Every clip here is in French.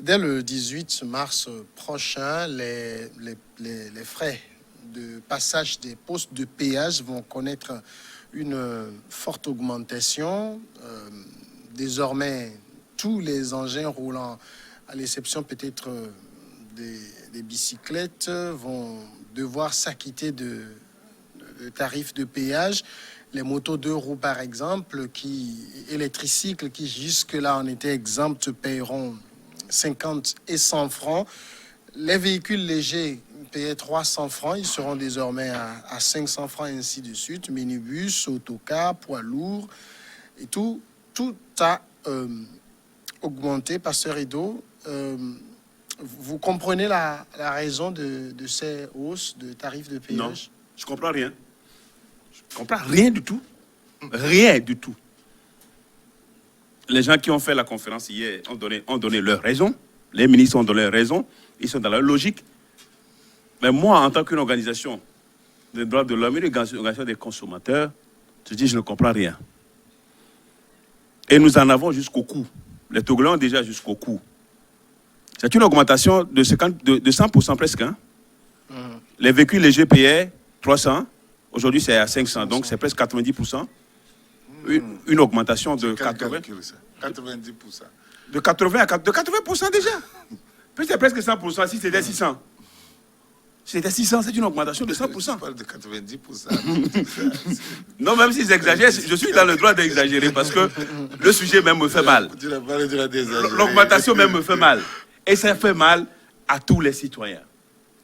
Dès le 18 mars prochain, les frais de passage des postes de péage vont connaître une forte augmentation. Désormais, tous les engins roulants, à l'exception peut-être des bicyclettes, vont devoir s'acquitter de tarifs de péage. Les motos 2 roues, par exemple, et les tricycles qui jusque-là en étaient exempts paieront 50 et 100 francs. Les véhicules légers payaient 300 francs, ils seront désormais à 500 francs, ainsi de suite. Minibus, autocar, poids lourds, et tout a augmenté. Pasteur Edo, vous comprenez la raison de ces hausses de tarifs de péage? Non, je ne comprends rien. Je ne comprends rien du tout. Rien du tout. Les gens qui ont fait la conférence hier ont donné leur raison. Les ministres ont donné leur raison. Ils sont dans leur logique. Mais moi, en tant qu'une organisation des droits de l'homme et une organisation des consommateurs, je dis je ne comprends rien. Et nous en avons jusqu'au cou. Les Togolais ont déjà jusqu'au cou. C'est une augmentation de 100% presque. Hein? Les véhicules légers payaient 300. Aujourd'hui, c'est à 500. Donc, c'est presque 90%. Une augmentation de 80%. 90%. De 80% déjà. C'est presque 100% si c'était 600. Si c'était 600, c'est une augmentation de 100%. Je parle de 90%. Non, même s'ils exagèrent, je suis dans le droit d'exagérer parce que le sujet même me fait mal. L'augmentation même me fait mal. Et ça fait mal à tous les citoyens.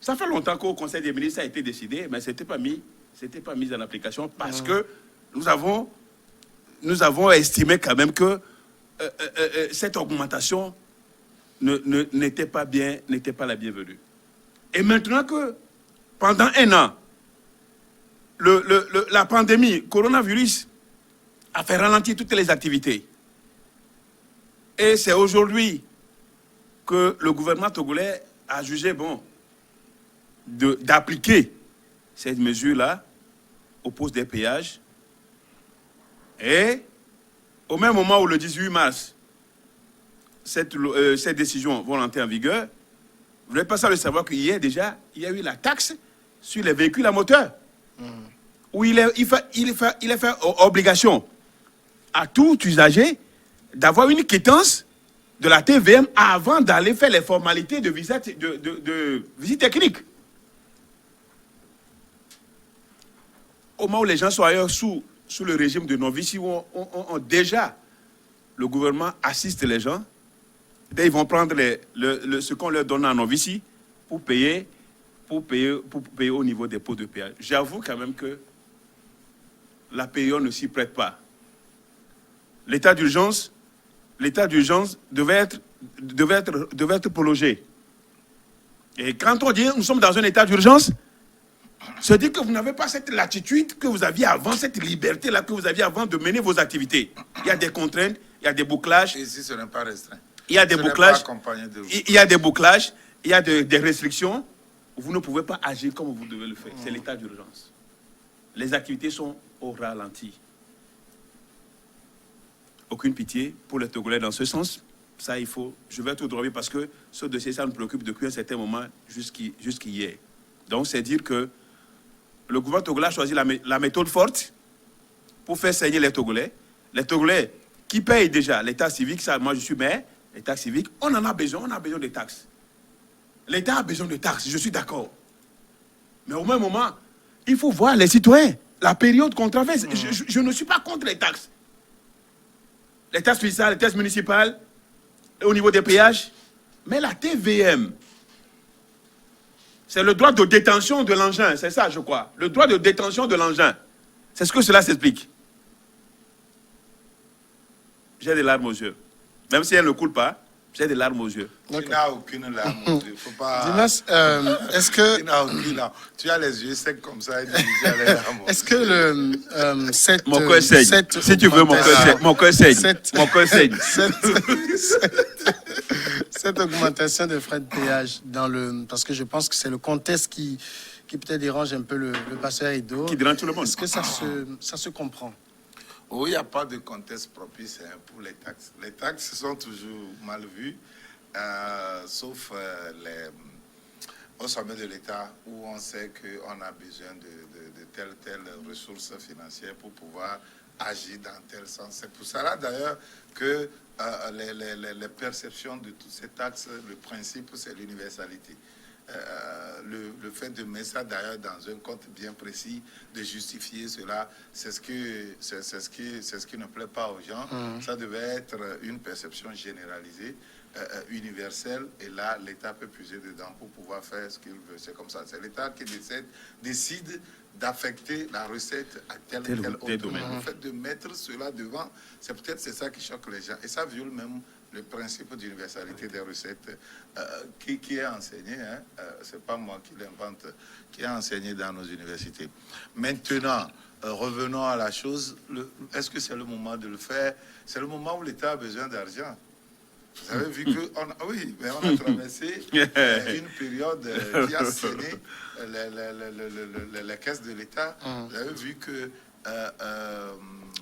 Ça fait longtemps qu'au Conseil des ministres, ça a été décidé, mais ce n'était pas mis en application parce que nous avons estimé quand même que cette augmentation n'était pas la bienvenue. Et maintenant que, pendant un an, la pandémie, coronavirus, a fait ralentir toutes les activités. Et c'est aujourd'hui que le gouvernement togolais a jugé bon d'appliquer cette mesure-là au poste des péages. Et au même moment où le 18 mars, cette décision va entrer en vigueur, vous n'êtes pas sans le savoir qu'il y a eu la taxe sur les véhicules à moteur. Où il est fait obligation à tout usager d'avoir une quittance de la TVM avant d'aller faire les formalités de visite technique. Au moment où les gens sont ailleurs sous le régime de non-vici, où déjà le gouvernement assiste les gens, ils vont prendre ce qu'on leur donne en non-vici pour payer au niveau des pots de péage. J'avoue quand même que la PIO ne s'y prête pas. L'état d'urgence devait être prolongé. Et quand on dit nous sommes dans un état d'urgence, ça dit que vous n'avez pas cette latitude que vous aviez avant, cette liberté-là que vous aviez avant de mener vos activités. Il y a des contraintes, il y a des bouclages. Ici, ce n'est pas restreint. Il y a des bouclages, il y a des restrictions. Vous ne pouvez pas agir comme vous devez le faire. C'est l'état d'urgence. Les activités sont au ralenti. Aucune pitié pour les Togolais dans ce sens. Ça, je vais tout droit parce que ce dossier, ça nous préoccupe depuis un certain moment jusqu'hier. Donc, c'est dire que le gouvernement togolais a choisi la méthode forte pour faire saigner les Togolais. Les Togolais qui payent déjà l'état civique, ça, moi je suis maire, l'état civique, on en a besoin, on a besoin de taxes. L'État a besoin de taxes, je suis d'accord. Mais au même moment, il faut voir les citoyens, la période qu'on traverse. Je ne suis pas contre les taxes. Les taxes fiscales, les taxes municipales, au niveau des péages. Mais la TVM, c'est le droit de détention de l'engin, c'est ça, je crois. Le droit de détention de l'engin. C'est ce que cela s'explique. J'ai des larmes aux yeux. Même si elles ne coulent pas, j'ai des larmes aux yeux. Tu n'as aucune larme aux yeux. Faut pas... Dimas, est-ce que... Tu n'as aucune larme. Tu as les yeux secs comme ça et tu as les larmes. Est-ce que cette... Mon cœur saigne. Si tu veux, mon cœur saigne. Mon cœur saigne. Cette augmentation de frais de péage, parce que je pense que c'est le contexte qui peut-être dérange un peu le pasteur Edo. Qui dérange tout le monde. Est-ce que ça se comprend? Oui, il n'y a pas de contexte propice pour les taxes. Les taxes sont toujours mal vues. sauf au sommet de l'État où on sait qu'on a besoin de telle ressource financière pour pouvoir agir dans tel sens. C'est pour cela d'ailleurs que les perceptions de toutes ces taxes, le principe, c'est l'universalité. Le fait de mettre ça d'ailleurs dans un compte bien précis, de justifier cela, c'est ce qui ne plaît pas aux gens. Ça devait être une perception généralisée, universelle, et là l'État peut puiser dedans pour pouvoir faire ce qu'il veut. C'est comme ça. C'est l'État qui décide d'affecter la recette à tel autre domaine. Le fait de mettre cela devant, c'est peut-être ça qui choque les gens. Et ça viole même le principe d'universalité des recettes qui est enseigné, c'est pas moi qui l'invente, qui est enseigné dans nos universités. Maintenant, revenons à la chose. Est-ce que c'est le moment de le faire? C'est le moment où l'État a besoin d'argent. Vous avez vu qu'on a traversé une période qui a saigné les caisses de l'État. Vous avez vu que...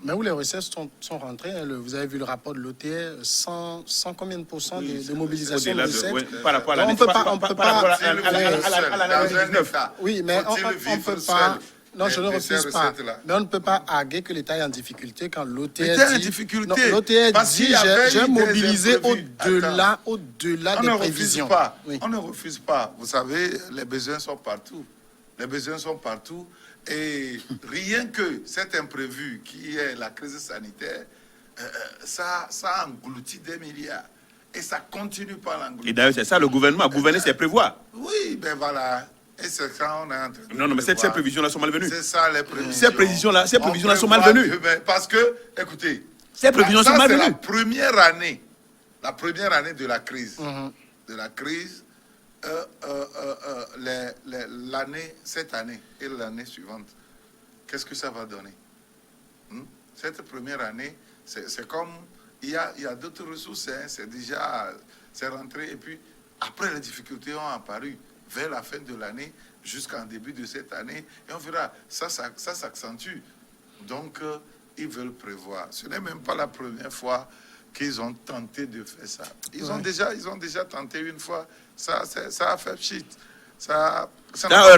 mais où les recettes sont rentrées, hein, vous avez vu le rapport de l'OTE, 100 combien de pourcents de mobilisation de recettes. Par rapport à on peut pas, l'année 2019. Oui, mais on ne peut pas... Non, je ne refuse pas. Mais on ne peut pas arguer que l'État est en difficulté quand l'OTE dit... l'OTE dit j'ai mobilisé au-delà des prévisions. On ne refuse pas. Vous savez, les besoins sont partout. Les besoins sont partout. Et rien que cet imprévu qui est la crise sanitaire, ça engloutit des milliards. Et ça continue par l'engloutir. Et d'ailleurs, c'est ça, le gouvernement. Gouverner, c'est prévoir. Oui, ben voilà. Et c'est ça, on est en train de... Non, mais ces prévisions-là sont malvenues. C'est ça, les prévisions. Ces prévisions-là sont malvenues. Parce que, écoutez... Ces prévisions sont malvenues. C'est la première année de la crise. De la crise, cette année et l'année suivante, qu'est-ce que ça va donner? Cette première année, c'est comme... Il y a d'autres ressources, hein, c'est rentré. Et puis, après, les difficultés ont apparu. Vers la fin de l'année, jusqu'en début de cette année, et on verra, ça s'accentue. Donc, ils veulent prévoir. Ce n'est même pas la première fois qu'ils ont tenté de faire ça. Ils ont déjà tenté une fois. Ça a fait shit. Ça a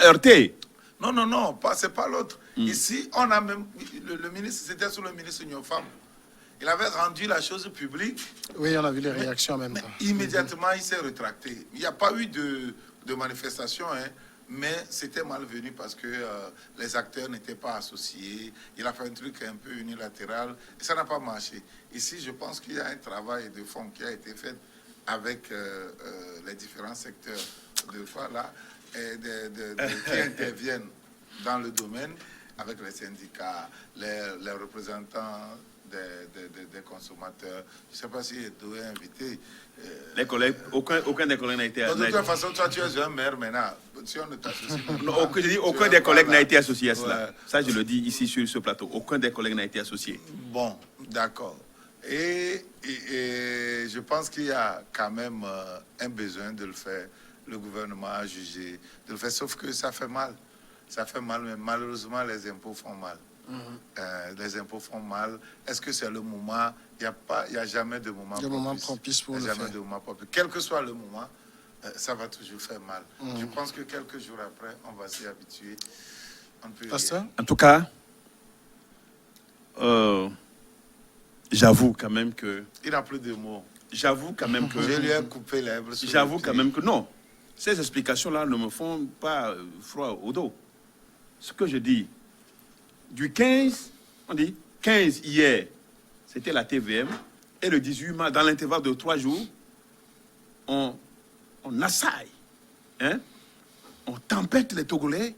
heurté. Non, c'est pas l'autre. Ici, on a même... Le ministre, c'était sur le ministre Nyofam. Il avait rendu la chose publique. Oui, on a vu les réactions en même temps. Immédiatement, il s'est rétracté. Il n'y a pas eu de manifestation, hein, mais c'était malvenu parce que les acteurs n'étaient pas associés. Il a fait un truc un peu unilatéral et ça n'a pas marché. Ici, je pense qu'il y a un travail de fond qui a été fait avec les différents secteurs de là, qui interviennent dans le domaine, avec les syndicats, les représentants des consommateurs. Je ne sais pas si tu es invité. Les collègues, aucun des collègues n'a été associé. De toute façon, toi, tu es un maire maintenant. Si on ne t'associe pas. Aucun des collègues n'a été associé à cela. Ouais. Ça, je le dis ici sur ce plateau. Aucun des collègues n'a été associé. Bon, d'accord. Et je pense qu'il y a quand même un besoin de le faire. Le gouvernement a jugé de le faire, sauf que ça fait mal. Ça fait mal, mais malheureusement, les impôts font mal. Les impôts font mal. Est-ce que c'est le moment? Il n'y a jamais de moment propice pour le faire. Jamais de moment propice. Quel que soit le moment, ça va toujours faire mal. Je pense que quelques jours après, on va s'y habituer. En tout cas, j'avoue quand même que... Il n'a plus de mots. J'avoue quand même que... Je lui ai coupé les lèvres. J'avoue quand même que non. Ces explications-là ne me font pas froid au dos. Ce que je dis, du 15, on dit 15 hier, c'était la TVM, et le 18 mars, dans l'intervalle de 3 jours, on assaille, hein, on tempête les Togolais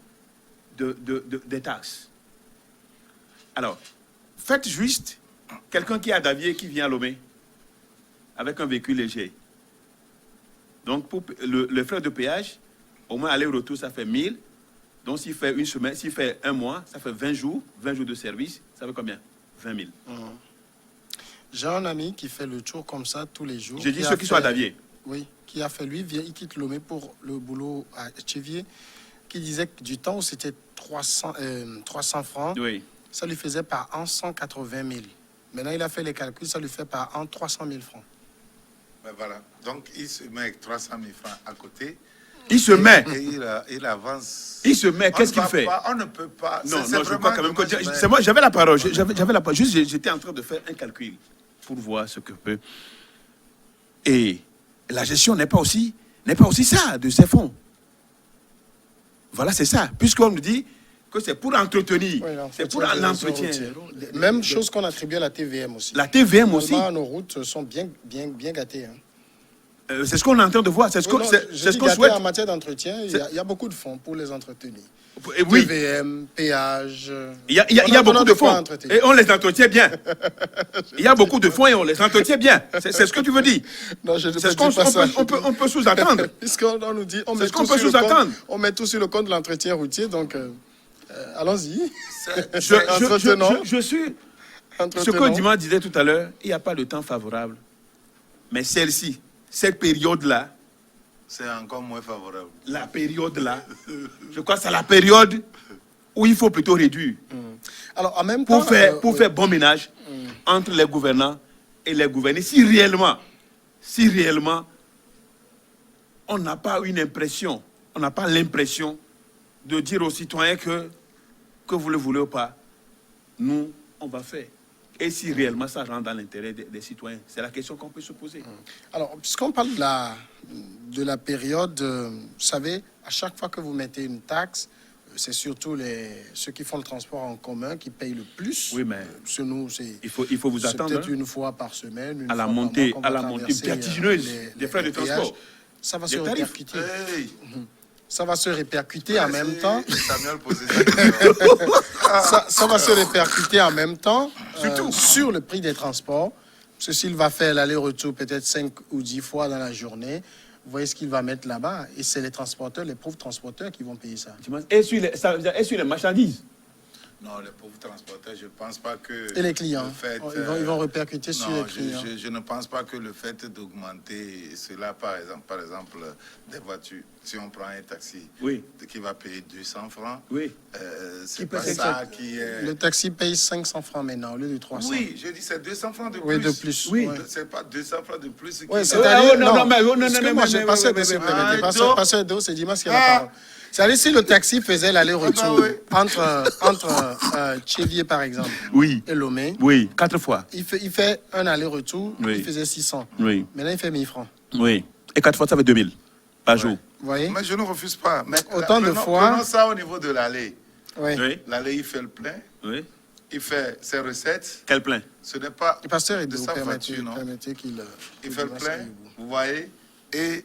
des taxes. Alors, faites juste quelqu'un qui a Davier qui vient à Lomé avec un véhicule léger. Donc, pour le frais de péage, au moins aller-retour, ça fait 1000. Donc, s'il fait une semaine, s'il fait un mois, ça fait 20 jours de service, ça fait combien? 20 000. J'ai un ami qui fait le tour comme ça tous les jours. J'ai dit ceux qui sont à Davier. Oui, qui a fait, lui, il quitte Lomé pour le boulot à Tchévier, qui disait que du temps où c'était 300 francs, oui, ça lui faisait par an 180 000. Maintenant, il a fait les calculs, ça lui fait par an 300 000 francs. Mais voilà. Donc, il se met avec 300 000 francs à côté. Il se met. Et il avance. Il se met. On Qu'est-ce ne qu'il va fait? pas, on ne peut pas. Non, C'est non, je crois quand même que... dommage, C'est moi, j'avais la parole. J'avais la parole. Juste, j'étais en train de faire un calcul pour voir ce que peut... Et la gestion n'est pas aussi ça, de ces fonds. Voilà, c'est ça. Puisqu'on nous dit que c'est pour entretenir. Oui, C'est pour des réseaux l'entretien. routiers. Même chose qu'on attribue à la TVM aussi. La TVM aussi. Normalement, nos routes sont bien gâtées. Hein. C'est ce qu'on est en train de voir. C'est ce Oui, qu'on non, c'est je ce dis qu'on gâtées souhaite. en matière d'entretien, il y a beaucoup de fonds pour les entretenir. Et oui, TVM, péage. il y a beaucoup de fonds. Et on les entretient bien. Il y a beaucoup de fonds et on les entretient bien. C'est ce que tu veux dire. Non, je ne C'est ce dis pas ça. on peut sous-attendre. Puisqu'on nous dit, C'est ce qu'on peut sous-attendre. On met tout sur le compte de l'entretien routier, donc allons-y. Je suis... Ce Entretenons. que Dimas disait tout à l'heure, il n'y a pas de temps favorable. Mais celle-ci, cette période-là, C'est encore moins favorable. la période-là, je crois que c'est la période où il faut plutôt réduire Alors, en même temps, pour faire bon ménage entre les gouvernants et les gouvernés. Si réellement, on n'a pas une impression, on n'a pas l'impression de dire aux citoyens que vous le voulez ou pas, nous, on va faire. Et si réellement ça rentre dans l'intérêt des citoyens, c'est la question qu'on peut se poser. Alors, puisqu'on parle de la période, vous savez, à chaque fois que vous mettez une taxe, c'est surtout ceux qui font le transport en commun qui payent le plus. Oui, mais Chez nous, c'est il faut vous attendre peut-être hein, une fois par semaine, une à la fois par montée, mois qu'on va traverser, vertigineuse des frais de péages. transport. Ça va des se tarifs. répercuter. Hey, Ça va se répercuter en même temps. Samuel posait sa question. Ça va se répercuter en même temps Surtout. sur le prix des transports. Parce que s'il va faire l'aller-retour peut-être 5 ou 10 fois dans la journée, vous voyez ce qu'il va mettre là-bas. Et c'est les transporteurs, les pauvres transporteurs qui vont payer ça. Et sur les marchandises. Non, les pauvres transporteurs, je ne pense pas que... Et les clients, le fait, ils vont répercuter sur non, les clients. je ne pense pas que le fait d'augmenter cela, par exemple, des voitures, si on prend un taxi Oui. qui va payer 200 francs, Oui. c'est Qui pas paye ça 500. qui est... Le taxi paye 500 francs maintenant au lieu de 300. Oui, je dis c'est 200 francs de plus. Oui, de plus. Oui. Ouais. C'est pas 200 francs de plus. qui Oui, est- c'est-à-dire... non, Excusez-moi, j'ai passé de se permettre. Passeur d'eau, c'est Dimas qui a la parole. C'est-à-dire, si le taxi faisait l'aller-retour entre Tchévier, par exemple, Oui. et Lomé, Oui. 4 fois. il fait un aller-retour, Oui. il faisait 600. Oui. Maintenant, il fait 1000 francs. Oui. Et 4 fois, ça fait 2000 par jour. Vous voyez? Mais je ne refuse pas. Mais Autant de fois- Prenons ça au niveau de l'aller. Oui. Oui. L'aller, il fait le plein, Oui. il fait ses recettes. Quel plein? Ce n'est pas Le pasteur est de vous sa permettez voiture, non? qu'il... Il fait le plein, vous voyez, et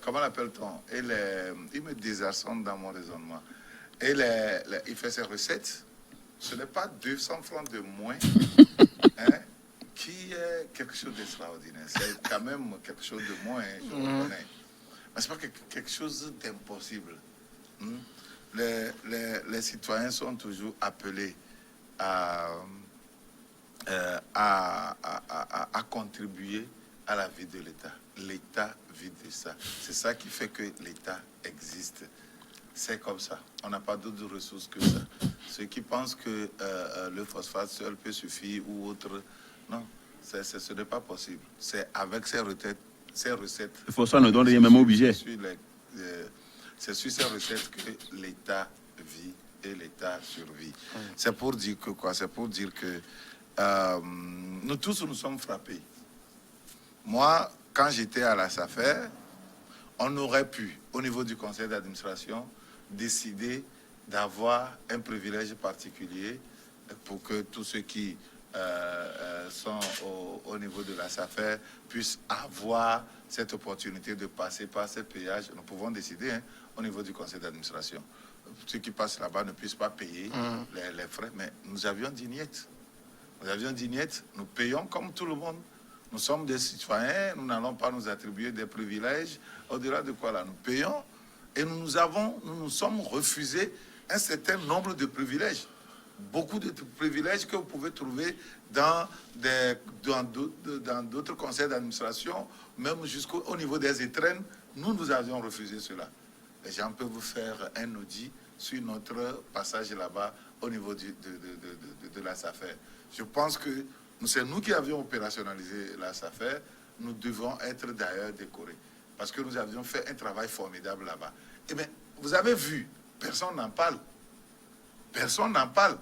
comment l'appelle-t-on? Il me désarçonne dans mon raisonnement. Et il fait ses recettes. Ce n'est pas 200 francs de moins hein, qui est quelque chose d'extraordinaire. C'est quand même quelque chose de moins, je reconnais. Mais ce n'est pas quelque chose d'impossible. Les citoyens sont toujours appelés à contribuer à la vie de l'État. L'État vit de ça. C'est ça qui fait que l'État existe. C'est comme ça. On n'a pas d'autres ressources que ça. Ceux qui pensent que le phosphate seul peut suffire ou autre, non, ce n'est pas possible. C'est avec ces recettes. Le phosphate ne donne rien, même obligé. C'est sur ces recettes que l'État vit et l'État survit. C'est pour dire que quoi? C'est pour dire que nous tous nous sommes frappés. Moi, quand j'étais à la SAFER, on aurait pu, au niveau du conseil d'administration, décider d'avoir un privilège particulier pour que tous ceux qui sont au niveau de la SAFER puissent avoir cette opportunité de passer par ces péages. Nous pouvons décider au niveau du conseil d'administration. Ceux qui passent là-bas ne puissent pas payer les frais, mais nous avions dignettes. Nous payons comme tout le monde. Nous sommes des citoyens, nous n'allons pas nous attribuer des privilèges. Au-delà de quoi là, nous payons et nous nous sommes refusés un certain nombre de privilèges. Beaucoup de privilèges que vous pouvez trouver dans d'autres conseils d'administration, même jusqu'au niveau des étrennes. Nous avions refusé cela. Les gens peuvent vous faire un audit sur notre passage là-bas au niveau de la SAFER. Je pense que C'est nous qui avions opérationnalisé la SAFER. Nous devons être d'ailleurs décorés. Parce que nous avions fait un travail formidable là-bas. Eh bien, vous avez vu, personne n'en parle. Personne n'en parle.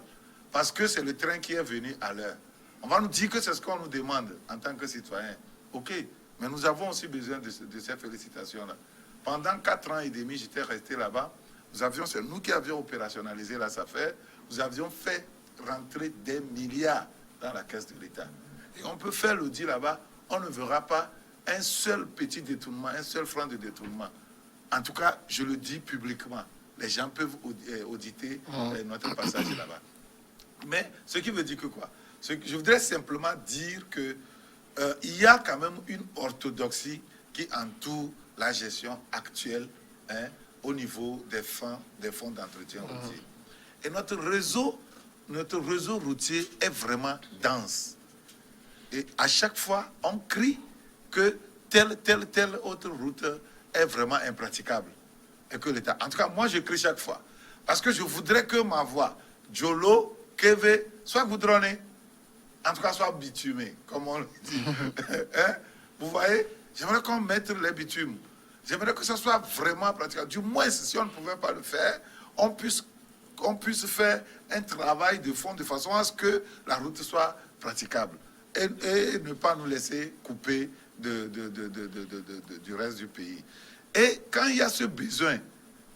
Parce que c'est le train qui est venu à l'heure. On va nous dire que c'est ce qu'on nous demande en tant que citoyens. OK, mais nous avons aussi besoin de ces félicitations-là. Pendant 4 ans et demi, j'étais resté là-bas. C'est nous qui avions opérationnalisé la SAFER. Nous avions fait rentrer des milliards dans la caisse de l'État. Et on peut faire le dire là-bas, on ne verra pas un seul petit détournement, un seul franc de détournement. En tout cas, je le dis publiquement. Les gens peuvent auditer notre passage là-bas. Mais ce qui veut dire que quoi? Je voudrais simplement dire que il y a quand même une orthodoxie qui entoure la gestion actuelle au niveau des fonds d'entretien routier. Et notre réseau routier est vraiment dense. Et à chaque fois, on crie que telle autre route est vraiment impraticable. Et que l'État... En tout cas, moi, je crie chaque fois. Parce que je voudrais que ma voie, Jolo, Keve, soit goudronnée, en tout cas, soit bitumée, comme on le dit. Vous voyez? J'aimerais qu'on mette les bitumes. J'aimerais que ce soit vraiment praticable. Du moins, si on ne pouvait pas le faire, on puisse faire un travail de fond de façon à ce que la route soit praticable. Et ne pas nous laisser couper du reste du pays. Et quand il y a ce besoin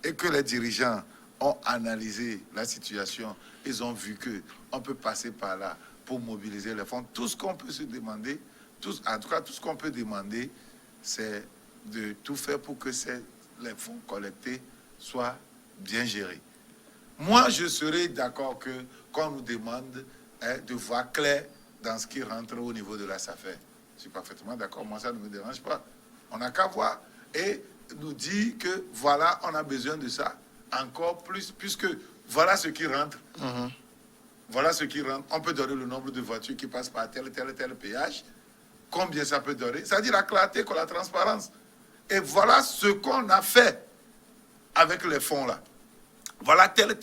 et que les dirigeants ont analysé la situation, ils ont vu qu'on peut passer par là pour mobiliser les fonds. Tout ce qu'on peut se demander, en tout cas tout ce qu'on peut demander, c'est de tout faire pour que les fonds collectés soient bien gérés. Moi, je serais d'accord qu'on nous demande de voir clair dans ce qui rentre au niveau de la SAFER. Je suis parfaitement d'accord. Moi, ça ne me dérange pas. On n'a qu'à voir et nous dire que voilà, on a besoin de ça encore plus, puisque voilà ce qui rentre. Voilà ce qui rentre. On peut donner le nombre de voitures qui passent par tel péage. Combien ça peut donner? C'est-à-dire la clarté, la transparence. Et voilà ce qu'on a fait avec les fonds là. Voilà tel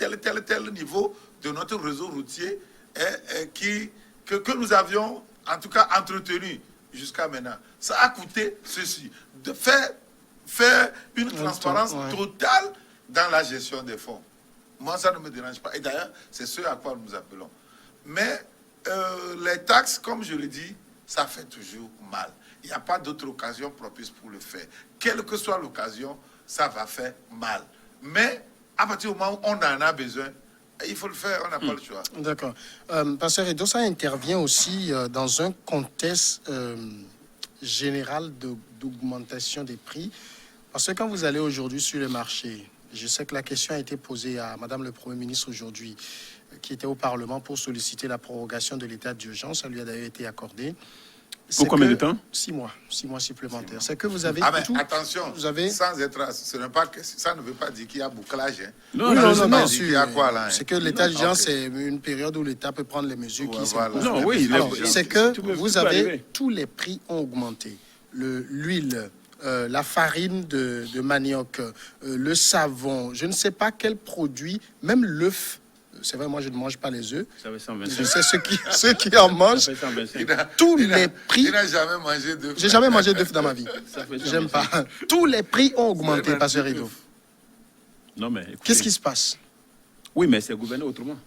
niveau de notre réseau routier que nous avions en tout cas entretenu jusqu'à maintenant. Ça a coûté ceci. De faire une transparence totale dans la gestion des fonds. Moi, ça ne me dérange pas. Et d'ailleurs, c'est ce à quoi nous appelons. Mais les taxes, comme je le dis, ça fait toujours mal. Il n'y a pas d'autre occasion propice pour le faire. Quelle que soit l'occasion, ça va faire mal. Mais à partir du moment où on en a besoin, il faut le faire, on n'a pas le choix. D'accord. Pasteur Edo, ça intervient aussi dans un contexte général d'augmentation des prix. Parce que quand vous allez aujourd'hui sur le marché, je sais que la question a été posée à Madame le Premier ministre aujourd'hui, qui était au Parlement pour solliciter la prorogation de l'état d'urgence. Ça lui a d'ailleurs été accordé. Pour combien de temps? 6 mois. 6 mois supplémentaires. C'est que vous avez tout... Attention, sans être... ça ne veut pas dire qu'il y a bouclage. Hein. Non, c'est que l'état d'urgence, c'est une période où l'État peut prendre les mesures qui sont... Non, oui. C'est que vous avez... Tous les prix ont augmenté. L'huile, la farine de manioc, le savon, je ne sais pas quel produit, même l'œuf. C'est vrai, moi, je ne mange pas les œufs. Je sais ceux qui en mangent. Tous les prix... Il n'a jamais mangé d'œufs. J'ai jamais mangé d'œufs dans ma vie. J'aime pas. Tous les prix ont augmenté, Pasteur Edo. Non, mais... Qu'est-ce qui se passe? Oui, mais c'est gouverné autrement.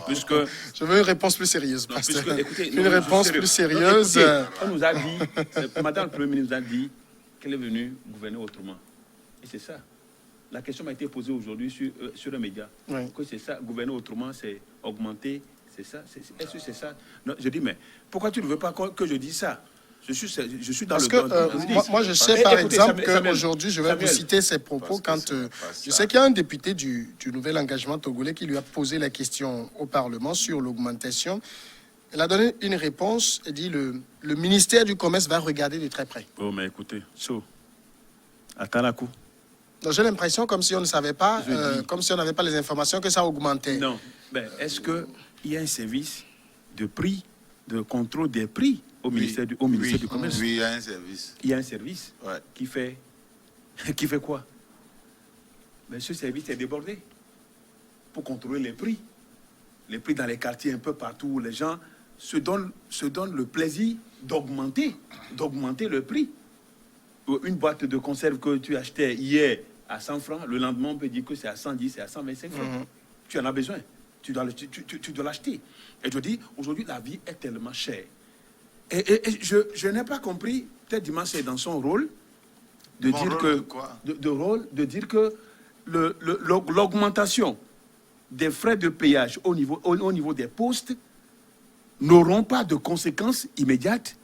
Puisque... Je veux une réponse plus sérieuse, Pasteur. Une réponse plus sérieuse. On nous a dit, Madame le Premier ministre nous a dit qu'elle est venue gouverner autrement. Et c'est ça. La question m'a été posée aujourd'hui sur les médias. Oui. Que c'est ça, gouverner autrement, c'est augmenter, c'est ça. Est-ce que c'est ça? Non, je dis, mais pourquoi tu ne veux pas que je dise ça? Je suis dans parce le... que moi, je sais, par exemple, qu'aujourd'hui, je vais vous citer ses propos quand... je sais qu'il y a un député du Nouvel Engagement togolais qui lui a posé la question au Parlement sur l'augmentation. Elle a donné une réponse et dit le ministère du Commerce va regarder de très près. Oh, mais écoutez, attends la coup. J'ai l'impression comme si on ne savait pas, comme si on n'avait pas les informations que ça augmentait. Non. Ben, est-ce qu'il y a un service de prix, de contrôle des prix au ministère du Commerce? Oui, il y a un service. Il y a un service qui fait quoi? Ben, ce service est débordé pour contrôler les prix. Les prix dans les quartiers, un peu partout où les gens se donne le plaisir d'augmenter le prix. Une boîte de conserve que tu achetais hier à 100 francs, le lendemain, on peut dire que c'est à 110, c'est à 125 francs. Tu en as besoin. Tu dois l'acheter. Et je dis, aujourd'hui, la vie est tellement chère. Et je n'ai pas compris, peut-être Dimas c'est dans son rôle, de Mon dire rôle que... de quoi? de dire que l'augmentation des frais de péage au niveau des postes n'auront pas de conséquences immédiates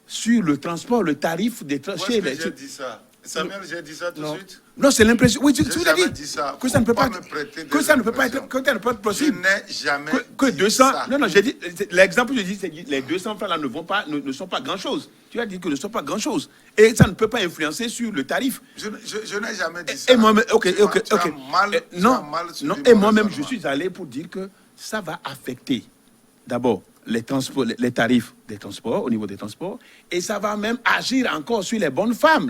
sur le transport, le tarif des Où est-ce transports. que j'ai dit ça? Samuel, j'ai dit ça tout de suite? Non, c'est l'impression. Oui, tu J'ai l'as jamais dit. dit ça. Que ça ne peut Faut pas, pas me prêter que des ça ne peut pas être, impressions. que ça ne peut pas être Je possible. n'ai jamais Que dit 200. ça. Non, j'ai dit. L'exemple que je dis, c'est que les 200 francs là ne sont pas grand chose. Tu as dit que ne sont pas grand chose. Et ça ne peut pas influencer sur le tarif. Je n'ai jamais dit ça. Et moi-même, ok. Tu as mal Non, suivi et mon moi-même, je raisonnement. suis allé pour dire que ça va affecter d'abord les transports, les tarifs des transports, au niveau des transports, et ça va même agir encore sur les bonnes femmes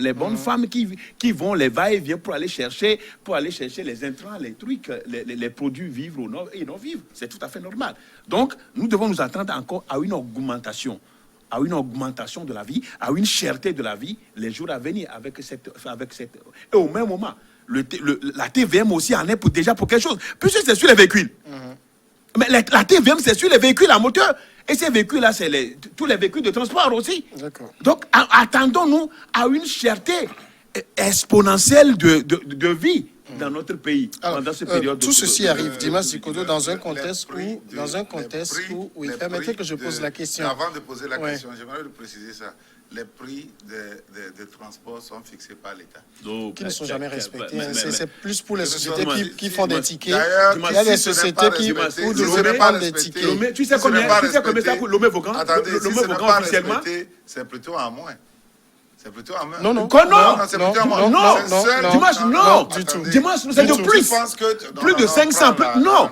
qui vont les va-et-vient pour aller chercher les intrants, les trucs, les produits vivres et non vivres. C'est tout à fait normal. Donc, nous devons nous attendre encore à une augmentation de la vie, à une cherté de la vie les jours à venir avec cette. Et au même moment, la TVM aussi en est déjà pour quelque chose, puisque c'est sur les véhicules. Mais la TVM, c'est sur les véhicules à moteur. Et ces véhicules-là, c'est tous les véhicules de transport aussi. D'accord. Donc, attendons-nous à une cherté exponentielle de vie dans notre pays Alors, pendant cette période. tout ceci arrive, Dimas Le- Dikodo, dans un le- contexte les prix où, oui, les permettez prix que je pose la question. Avant de poser la Ouais. question, j'aimerais le préciser ça. Les prix de transport sont fixés par l'État. Qui ne sont jamais respectés. hein. Mais- C'est plus pour les Que ce sociétés soit- qui font des tickets. D'ailleurs, Il y a des si ce n'est sociétés pas qui respecté, où si ce devraient n'est pas prendre des respecté, tickets. Lomé, tu sais si ce combien n'est pas ça coûte respecté, Lomé Vaughan? Attendez, Le si Lomé ce n'est Vaughan pas officiellement. respecté, c'est plutôt à moins. C'est plutôt à moins. Non, non. Quoi, non? c'est Non, plutôt à moins. non, non, C'est non, seul- non, Dimanche, non. non, du Attendez. tout. Dimanche, c'est Du de tout. plus. Tu penses que... Plus de 500, non.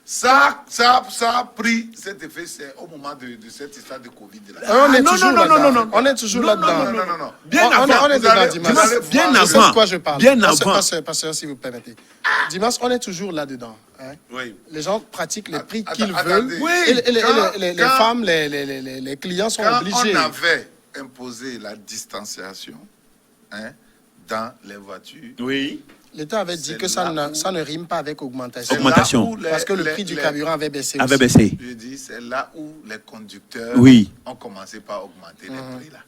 Ça a pris cet effet, c'est au moment de cette histoire de Covid. Là. On est non, toujours non, non, là-dedans. non, non. On est toujours Non, là-dedans. Non. Bien On avant. est dedans, allez- Dimas. vous allez Bien voir- Je sais avant. de quoi je parle. Bien avant. Pasteur, si vous permettez. Dimas, on est toujours là-dedans. hein. Oui. Les gens pratiquent les prix Attends, qu'ils attendez. veulent. Oui. Et les Quand- femmes, les clients sont Quand obligés. on avait imposé la distanciation dans les voitures, Oui. L'État avait dit C'est que ça là ne rime pas avec augmentation. c'est Augmentation. là où Parce que le prix du carburant avait baissé Avait aussi. baissé. Je dis, c'est là où les conducteurs Oui. ont commencé par augmenter les prix. Là.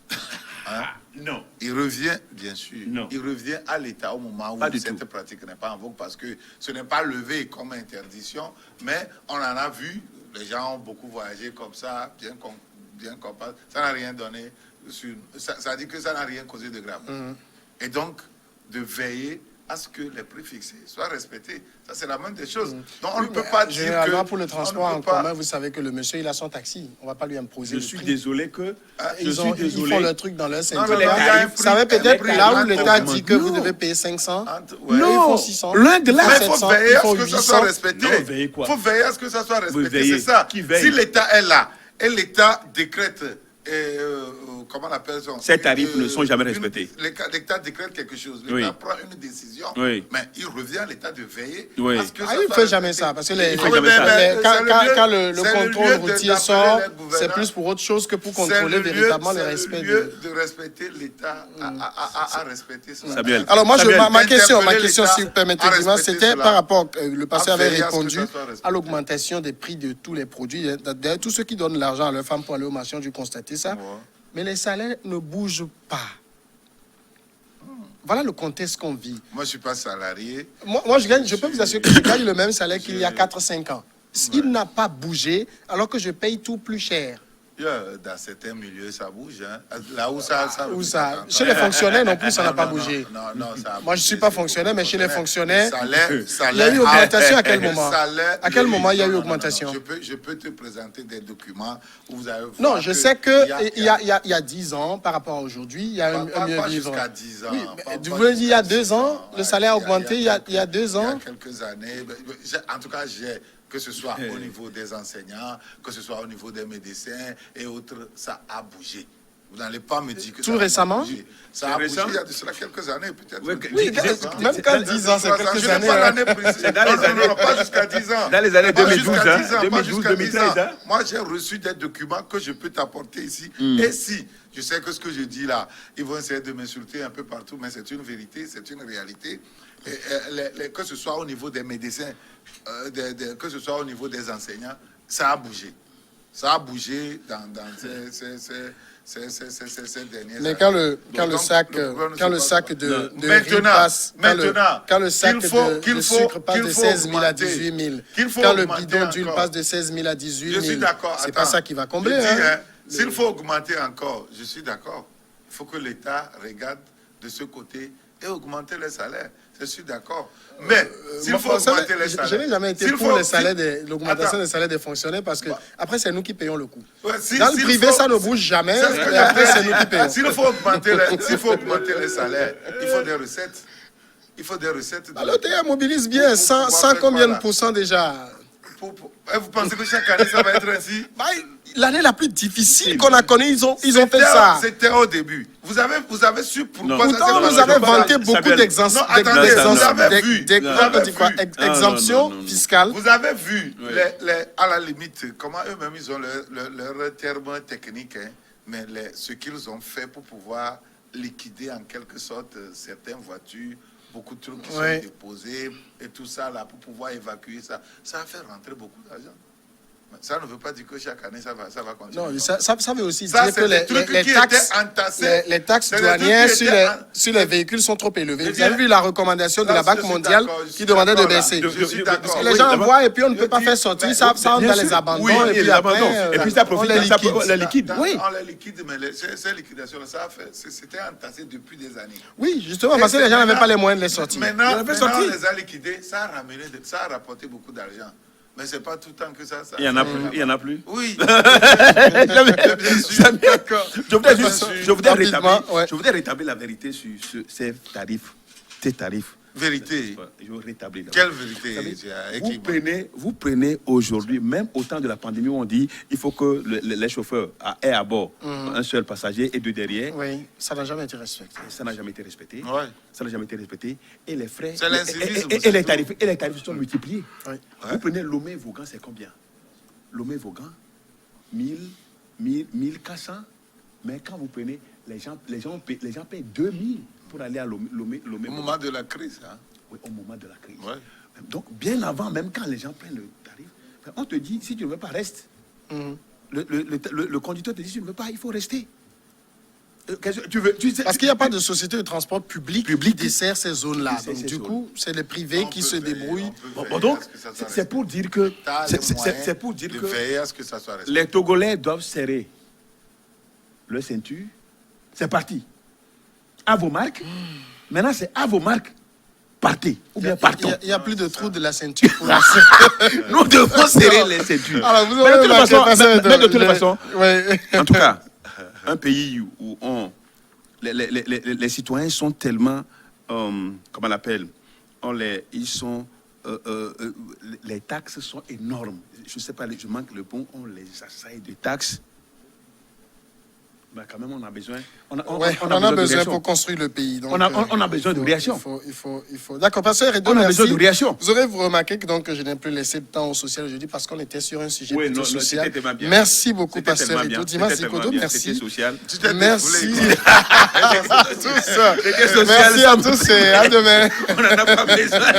Hein? Non. Il revient, bien sûr, Non. il revient à l'État au moment où Pas du cette tout. pratique n'est pas en vogue parce que ce n'est pas levé comme interdiction, mais on en a vu, les gens ont beaucoup voyagé comme ça, bien qu'on passe, ça n'a rien donné, ça dit que ça n'a rien causé de grave. Et donc, de veiller à ce que les prix fixés soient respectés. Ça, c'est la moindre des choses. Donc, on ne peut pas dire que... Généralement, pour le on ne transport peut en pas- commun, vous savez que le monsieur, il a son taxi. On ne va pas lui imposer Je le suis prix. désolé que. Je Ils suis désolé. font le truc dans leur non, syndicat. non, il y a un Vous prix, savez peut-être un là prix où l'État entre- dit que vous Non. devez payer 500. Ouais. Eux, ils Non. font 600. Loin de là. Mais Ils il font faut 700, veiller ils à font ce que ça 800. soit respecté. Non, veiller quoi? Il faut veiller à ce que ça soit respecté. veillez. C'est ça. Qui veille? Si l'État est là et l'État décrète, comment on appelle ça? Ces tarifs ne sont jamais respectés. L'État décrète quelque chose. L'État Oui. prend une décision. Oui. Mais il revient à l'État de veiller Oui. à ce que Ah, ça il ne soit fait jamais respecté. ça. Parce que Il fait jamais ça. quand le c'est contrôle lieu routier d'appeler sort, les c'est gouverneurs. plus pour autre chose que pour C'est contrôler le lieu- véritablement le c'est respect lieu de... de respecter l'État à respecter ça. Samuel. Alors moi, Samuel, ma question, interpeller si l'État vous permettez, à Dimas, respecter c'était cela. par rapport, le passé À avait veiller à ce que répondu ça soit respecté. à l'augmentation des prix de tous les produits. D'ailleurs, tous ceux qui donnent l'argent à leurs femmes pour aller au marché ont dû constater ça. Ouais. Mais les salaires ne bougent pas. Voilà le contexte qu'on vit. Moi, je ne suis pas salarié. Moi je peux vous assurer que je gagne le même salaire qu'il y a 4-5 ans. Il n'a pas bougé alors que je paye tout plus cher. Dans certains milieux, ça bouge. Hein. Là où ça... Où ça? Chez les fonctionnaires non plus, ça n'a pas bougé. Non, ça a Moi, je ne suis bougé, pas c'est fonctionnaire, mais chez les le fonctionnaires, salaire, il y a eu augmentation à quel le moment? salaire- À quel moment il y a eu Non, augmentation? Je peux te présenter des documents où vous allez voir Non, je sais qu'il il y a 10 ans, par rapport à aujourd'hui, il y a un mieux pas vivre. jusqu'à 10 ans. Oui, pas vous voulez dire il y a jusqu'à 2 10 ans, le salaire a augmenté il y a 2 Il y ans. a quelques années. En tout cas, que ce soit au niveau des enseignants, que ce soit au niveau des médecins et autres, ça a bougé. Vous n'allez pas me dire que Tout ça a récemment? bougé. Ça a C'est bougé récent? il y a de cela quelques années, peut-être. Oui, Oui, même quand 10 ans, c'est Je quelques n'ai années. pas hein. l'année précise. C'est dans les années- Non, pas jusqu'à 10 ans. Dans les années Pas 2012, jusqu'à hein, 10 ans, pas 2012, jusqu'à 10 ans. 2013, hein. Moi, j'ai reçu des documents que je peux t'apporter ici. Et si, je sais que ce que je dis là, ils vont essayer de m'insulter un peu partout, mais c'est une vérité, c'est une réalité. Que ce soit au niveau des médecins, que ce soit au niveau des enseignants, ça a bougé. Ça a bougé dans ces dernières Mais années. quand le Donc, sac problème ne quand le se sac passe de pas. riz passe, quand le sac qu'il de faut sucre passe de qu'il faut 16 000 à augmenter, 18 000, qu'il faut quand le augmenter bidon d'huile encore. passe de 16 000 à 18 Je 000, suis d'accord. c'est pas Attends. ça qui va combler. Je dis, hein. s'il faut augmenter encore, je suis d'accord. Il faut que l'État regarde de ce côté et augmenter les salaires. Je suis d'accord. Mais s'il faut augmenter les salaires... Je n'ai jamais été s'il pour faut- l'augmentation Attends. des salaires des fonctionnaires parce que après c'est nous qui payons le coût. Ouais, Dans le s'il privé, faut- ça ne bouge jamais. C'est ce que Et après, j'avais c'est dit. nous qui payons. S'il faut augmenter les salaires, il faut des recettes. Il faut des recettes. Alors, l'OTA mobilise bien, 100 combien de pourcents déjà? Vous pensez que chaque année, ça va être ainsi? Bah, l'année la plus difficile qu'on a connue, ils ont fait ça. C'était au début. Vous avez su pourquoi ça s'est Pourtant, vous passé. avez vanté Ça beaucoup vient- Non, attendez, vous avez vu. Vous avez vu. d'exemptions non. fiscales. Vous avez vu, Oui. à la limite, comment eux-mêmes ils ont leur terme technique, hein, mais ce qu'ils ont fait pour pouvoir liquider en quelque sorte certaines voitures, beaucoup de trucs qui sont Oui. déposés et tout ça là pour pouvoir évacuer ça, ça a fait rentrer beaucoup d'argent. Mais ça ne veut pas dire que chaque année ça va continuer. Non, ça veut aussi Ça, dire c'est que des trucs qui taxes, étaient entassés. les taxes C'est des douanières trucs qui sur étaient sur les véhicules sont trop élevées. Je Vous avez dis- vu la recommandation de Là, la je Banque suis mondiale d'accord, je qui suis demandait de d'accord, là. baisser. Je suis d'accord. Parce que les Oui, gens d'abord- envoient et puis on ne Je peut pas dis- faire sortir, mais- ça entre bien dans sûr. les abandons. Oui, et puis les après, abandons. Et puis ça on profite, les ça- liquide. on les liquide. Oui. On les liquide, mais ces liquidations-là, c'était entassé depuis des années. Oui, justement, parce que les gens n'avaient pas les moyens de les sortir. Maintenant, Il en a fait maintenant, on sortir. les a liquidés, ça a rapporté beaucoup d'argent. Mais c'est pas tout le temps que ça. Il y en a plus. Il y en a plus. Oui. Bien sûr. D'accord. Je voudrais Rapidement, ouais. rétablir la vérité sur ces tarifs. Ces tarifs. Vérité. Je veux rétablir. Quelle vérité Vous prenez aujourd'hui, même au temps de la pandémie, où on dit il faut que les chauffeurs aient à bord un seul passager et deux derrière. Oui, ça n'a jamais été respecté. Ça n'a jamais été respecté. Ouais. Ça n'a jamais été respecté. Et les frais. C'est l'incivisme, Et c'est les tout. tarifs. Et les tarifs sont multipliés. Oui. Vous prenez Lomé-Vaughan, c'est combien? Lomé-Vaughan, 1400. Mais quand vous prenez, les gens payent 2000 pour aller à Lomé. Au moment de la crise, hein. Oui, au moment de la crise. Ouais. Donc, bien avant, même quand les gens prennent le tarif, on te dit, si tu ne veux pas, reste. Mhm. Le conducteur te dit, si tu ne veux pas, il faut rester. Parce qu'il n'y a pas de société de transport public qui dessert ces zones-là. Qui dessert Donc, ces du zones. coup, c'est les privés On qui peut se veiller, débrouillent. on peut Bon, veiller donc, à ce que ça soit c'est pour dire que... T'as les moyens C'est pour dire de que veiller à ce que ça soit respecté. les Togolais doivent serrer le ceinture. C'est parti. À vos marques. Maintenant, c'est à vos marques. Partez. Ou bien partons. Il n'y a plus de trou de la ceinture pour la Nous devons serrer les ceintures. Alors, vous Mais de avez toute remarqué, façon, parce que mais de toute façon, ouais. en tout cas, un pays où les citoyens sont tellement, comment on l'appelle, les taxes sont énormes. Je ne sais pas, je manque le bon, on les assaille de taxes. Mais quand même, on a besoin. On a besoin de pour construire le pays. Donc, on a besoin de réaction. Il faut. D'accord, pasteur Redo, On a merci. besoin de réaction. Vous aurez remarqué que donc je n'ai plus laissé de temps au social aujourd'hui parce qu'on était sur un sujet Oui, plutôt non, social. c'était tellement bien. Merci beaucoup, C'était pasteur tellement Redo. bien. Dimas C'était tellement Sikodo, bien. merci. C'était social. Merci. C'était social. Merci à tous et à demain. On n'en a pas besoin.